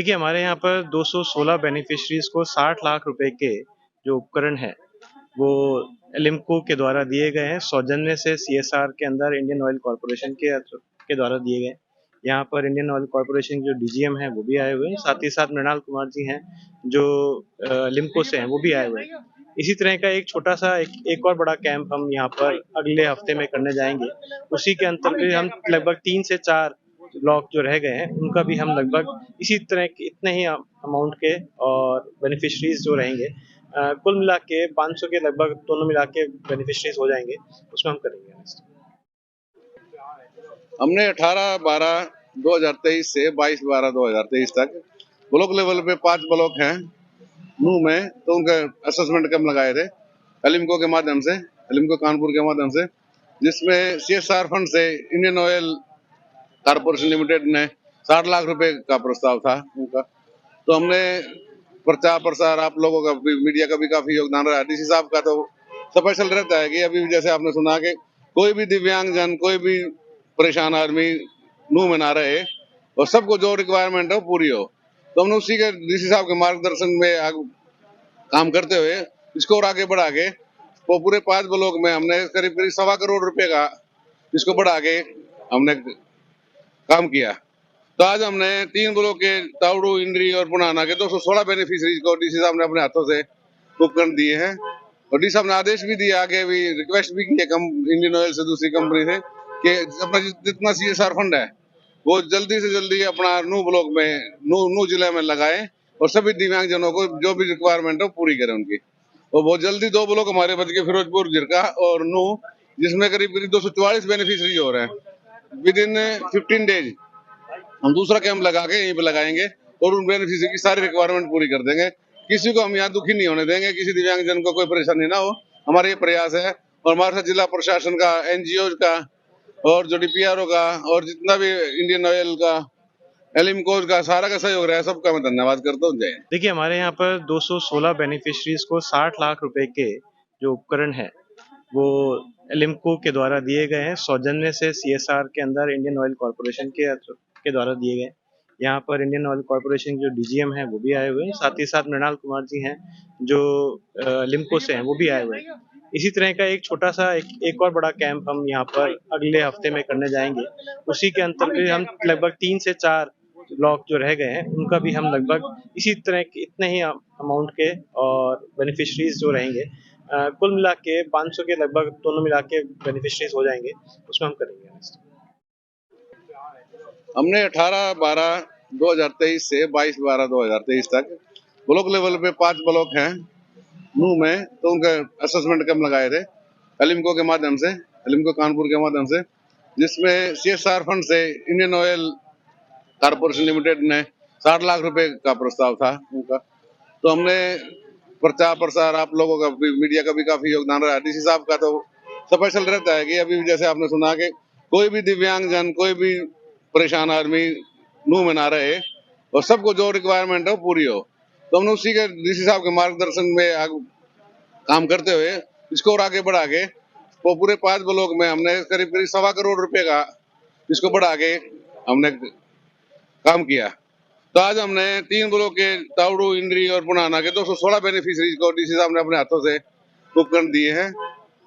देखिए, हमारे यहाँ पर 216 बेनिफिशरीज़ को 60 लाख रुपए के जो उपकरण हैं, वो एलिम्को के द्वारा दिए गए हैं। सौजन्य से सीएसआर के अंदर इंडियन ऑयल कॉर्पोरेशन के द्वारा दिए गए हैं। यहाँ पर इंडियन ऑयल कॉर्पोरेशन के जो डीजीएम हैं, वो भी आए हुए हैं। साथ ही साथ मृणाल कुमार जी हैं, जो एलिम्को से हैं, वो भी आए हुए हैं। इसी तरह का एक छोटा-सा एक और बड़ा कैंप हम यहाँ पर अगले हफ्ते में करने जाएँगे। उसी के अंतर्गत हम लगभग 3 से 4 ब्लॉक जो रह गए हैं, उनका भी हम लगभग इसी तरह के इतने ही अमाउंट के और बेनिफिशरीज़ जो रहेंगे, कुल मिला के 500 के लगभग दोनों मिला के बेनिफिशरीज़ हो जाएँगे, उसमें हम करेंगे। हमने 18/12/2023 से 22/12/2023 तक ब्लॉक लेवल पे 5 ब्लॉक हैं नू में, तो उनका असेसमेंट कैंप लगाए थे एलिम्को के माध्यम से, एलिम्को कानपुर के माध्यम से, जिसमें सीएसआर फंड से इंडियन ऑयल कॉर्पोरेशन लिमिटेड ने 60 लाख रुपए का प्रस्ताव था उनका। तो हमने प्रचार प्रसार आप लोगों का भी, मीडिया का भी काफी योगदान रहा। डीसी साहब का तो स्पेशल रहता है कि अभी भी जैसे आपने सुना कि कोई भी दिव्यांग जन, कोई भी परेशान आदमी मुंह में ना रहे और सबको जो रिक्वायरमेंट हो पूरी हो। तो हमने उसी के डीसी साहब के मार्गदर्शन में काम करते हुए इसको और आगे बढ़ा के वो पूरे 5 ब्लॉक में हमने करीब करीब 1.25 करोड़ रुपए का इसको बढ़ा के हमने काम किया। तो आज हमने 3 ब्लॉक के तावड़ू, इंद्री और पुनाना के 216 बेनिफिशरीज को डीसी साहब ने अपने हाथों से उपकरण दिए हैं और डी साहब ने आदेश भी दिया, आगे भी रिक्वेस्ट भी की है इंडियन ऑयल से, दूसरी कंपनी से, कि अपना जितना सीएसआर फंड है वो जल्दी से जल्दी अपना नू ब्लॉक में, नू जिले में लगाए और सभी दिव्यांग जनों को जो भी रिक्वायरमेंट हो पूरी करें उनकी। और बहुत जल्दी 2 ब्लॉक हमारे बच के फिरोजपुर, जिरका और नू, जिसमें करीब करीब 244 बेनिफिशरी हो रहे हैं। विद इन 15 डेज हम दूसरा कैंप लगा के यहीं पे लगाएंगे और उन बेनिफिशरी की सारी रिक्वायरमेंट पूरी कर देंगे। किसी को हम यहाँ दुखी नहीं होने देंगे, किसी दिव्यांग जन को कोई परेशानी ना हो, हमारा ये प्रयास है। और हमारे साथ जिला प्रशासन का, एनजीओ का और जो डीपीआरओ का और जितना भी इंडियन ऑयल का, एलिम्को का सारा का सहयोग रहा है, सबका मैं धन्यवाद करता हूँ। जय हिंद। देखिए, हमारे यहाँ पर 216 बेनिफिशरीज़ को 60 लाख रुपए के जो उपकरण हैं, वो एलिम्को के द्वारा दिए गए हैं। सौजन्य से सीएसआर के अंदर इंडियन ऑयल कॉर्पोरेशन के द्वारा दिए गए। यहाँ पर इंडियन ऑयल कॉर्पोरेशन के जो डीजीएम हैं, वो भी आए हुए हैं। साथ ही साथ मृणाल कुमार जी हैं, जो एलिम्को से हैं, वो भी आए हुए हैं। इसी तरह का एक छोटा-सा एक और बड़ा कैंप हम यहाँ पर अगले हफ्ते में करने जाएँगे। उसी के अंतर्गत हम लगभग 3 से 4 ब्लॉक जो रह गए हैं, उनका भी हम लगभग इसी तरह के इतने ही अमाउंट के और बेनिफिशरीज़ जो रहेंगे, कुल मिला के 500 के लगभग दोनों मिला के बेनिफिशरीज़ हो जाएँगे, उसमें हम करेंगे। हमने 18/12/2023 से 22/12/2023 तक ब्लॉक लेवल पे 5 ब्लॉक हैं नू में, तो उनका असेसमेंट कैंप लगाए थे एलिम्को के माध्यम से, एलिम्को कानपुर के माध्यम से, जिसमें सीएसआर फंड से इंडियन ऑयल कॉर्पोरेशन लिमिटेड ने 60 लाख रुपए का प्रस्ताव था उनका। तो हमने प्रचार प्रसार आप लोगों का भी, मीडिया का भी काफी योगदान रहा। डीसी साहब का तो स्पेशल रहता है कि अभी भी जैसे आपने सुना कि कोई भी दिव्यांग जन, कोई भी परेशान आदमी मुंह में ना रहे और सबको जो रिक्वायरमेंट हो पूरी हो। तो हमने उसी के डीसी साहब के मार्गदर्शन में काम करते हुए इसको और आगे बढ़ा के वो पूरे 5 ब्लॉक में हमने करीब करीब 1.25 करोड़ रुपए का इसको बढ़ा के हमने काम किया। तो आज हमने 3 ब्लॉक के तावड़ू, इंद्री और पुनाना के 216 बेनिफिशरीज को डीसी साहब ने अपने हाथों से उपकरण दिए हैं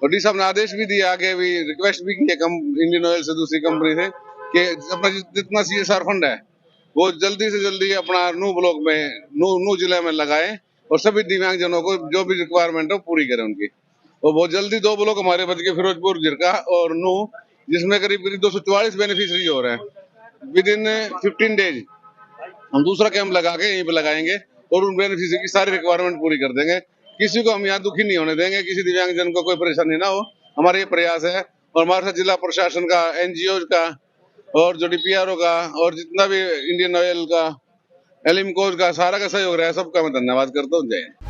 और डी साहब ने आदेश भी दिया, आगे भी रिक्वेस्ट भी की है इंडियन ऑयल से, दूसरी कंपनी से, कि अपना जितना सीएसआर फंड है वो जल्दी से जल्दी अपना नू ब्लॉक में, नू जिले में लगाए और सभी दिव्यांग जनों को जो भी रिक्वायरमेंट हो पूरी करें उनकी। और बहुत जल्दी 2 ब्लॉक हमारे बच के फिरोजपुर, जिरका और नू, जिसमें करीब करीब 244 बेनिफिशरी हो रहे हैं। विद इन 15 डेज हम दूसरा कैंप लगा के यहीं पे लगाएंगे और उन बेनिफिशरी की सारी रिक्वायरमेंट पूरी कर देंगे। किसी को हम यहाँ दुखी नहीं होने देंगे, किसी दिव्यांग जन को कोई परेशानी ना हो, हमारा ये प्रयास है। और हमारे साथ जिला प्रशासन का, एनजीओ का और जो डीपीआरओ का और जितना भी इंडियन ऑयल का, एलिम्को का सारा का सहयोग रहा है, सबका मैं धन्यवाद करता हूँ। जय हिंद।